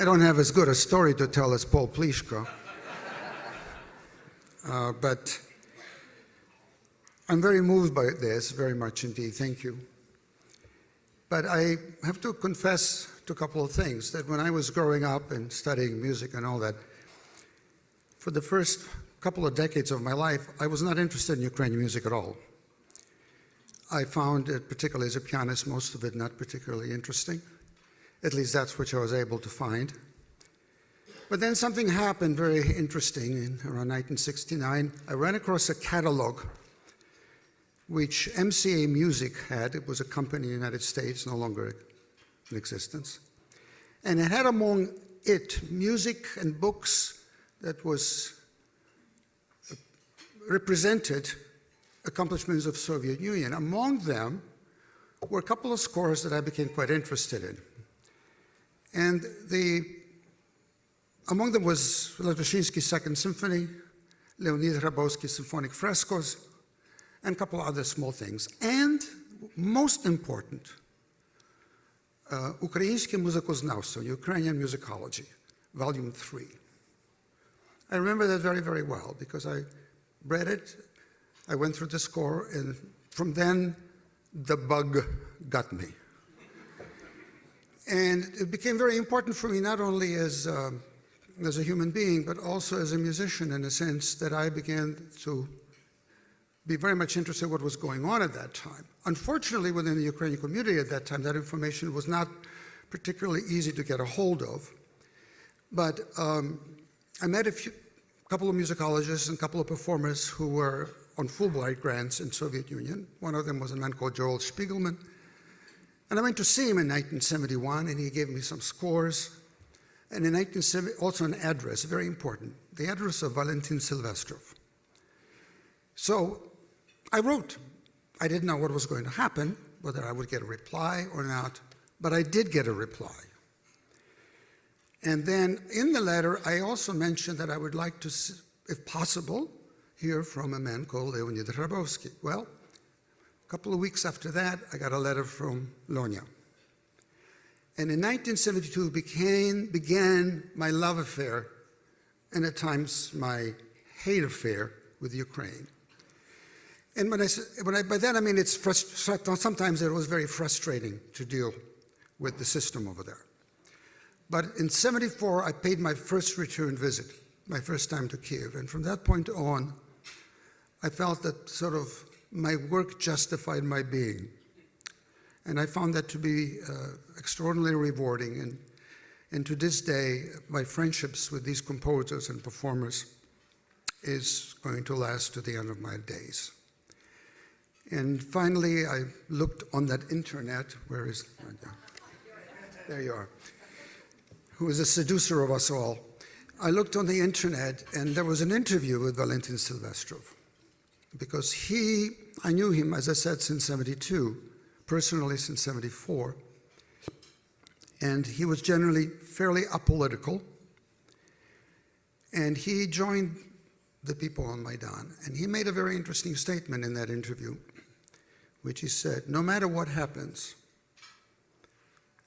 I don't have as good a story to tell as Paul Pliszko, but I'm very moved by this, very much indeed, thank you. But I have to confess to a couple of things, that when I was growing up and studying music and all that, for the first couple of decades of my life, I was not interested in Ukrainian music at all. I found it, particularly as a pianist, most of it not particularly interesting. At least that's what I was able to find. But then something happened very interesting in around 1969. I ran across a catalog which MCA Music had. It was a company in the United States, no longer in existence. And it had among it music and books that was represented accomplishments of Soviet Union. Among them were a couple of scores that I became quite interested in. And among them was Latoshinsky's Second Symphony, Leonid Hrabowski's Symphonic Frescoes, and a couple of other small things. And most important, Українське музикознавство, Ukrainian Musicology, Volume 3. I remember that very, very well because I read it, I went through the score, and from then, the bug got me. And it became very important for me not only as a human being, but also as a musician, in a sense that I began to be very much interested in what was going on at that time. Unfortunately, within the Ukrainian community at that time, that information was not particularly easy to get a hold of. But I met a couple of musicologists and a couple of performers who were on Fulbright grants in Soviet Union. One of them was a man called Joel Spiegelman. And I went to see him in 1971, and he gave me some scores. And in 1970, also an address, very important, the address of Valentin Silvestrov. So I wrote. I didn't know what was going to happen, whether I would get a reply or not, but I did get a reply. And then in the letter, I also mentioned that I would like to, if possible, hear from a man called Leonid Hrabowski. Well, a couple of weeks after that, I got a letter from Lonya. And in 1972 began my love affair, and at times my hate affair with Ukraine. And by that I mean sometimes it was very frustrating to deal with the system over there. But in '74, I paid my first return visit, my first time to Kiev, and from that point on, I felt that sort of my work justified my being. And I found that to be extraordinarily rewarding. And to this day, my friendships with these composers and performers is going to last to the end of my days. And finally, I looked on that internet, where is, there you are, who is a seducer of us all. I looked on the internet, and there was an interview with Valentin Silvestrov, because I knew him, as I said, since '72, personally since '74, and he was generally fairly apolitical, and he joined the people on Maidan, and he made a very interesting statement in that interview, which he said, no matter what happens,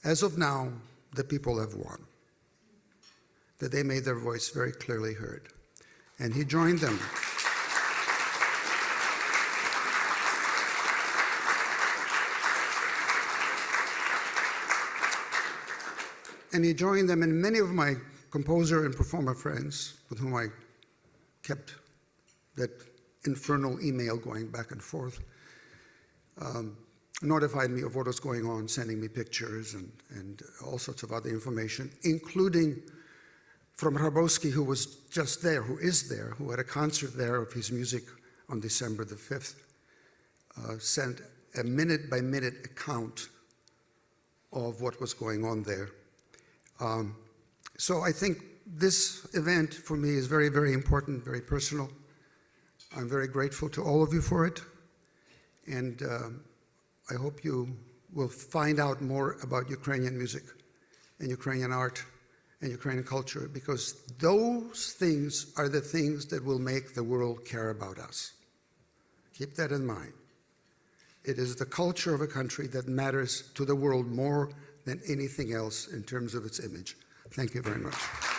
as of now, the people have won, that they made their voice very clearly heard, and he joined them. And he joined them, and many of my composer and performer friends with whom I kept that infernal email going back and forth, notified me of what was going on, sending me pictures and all sorts of other information, including from Hrabowski, who was just there, who is there, who had a concert there of his music on December the 5th, sent a minute-by-minute account of what was going on there. So I think this event for me is very, very important, very personal. I'm very grateful to all of you for it. And I hope you will find out more about Ukrainian music and Ukrainian art and Ukrainian culture, because those things are the things that will make the world care about us. Keep that in mind. It is the culture of a country that matters to the world more than anything else in terms of its image. Thank you very much.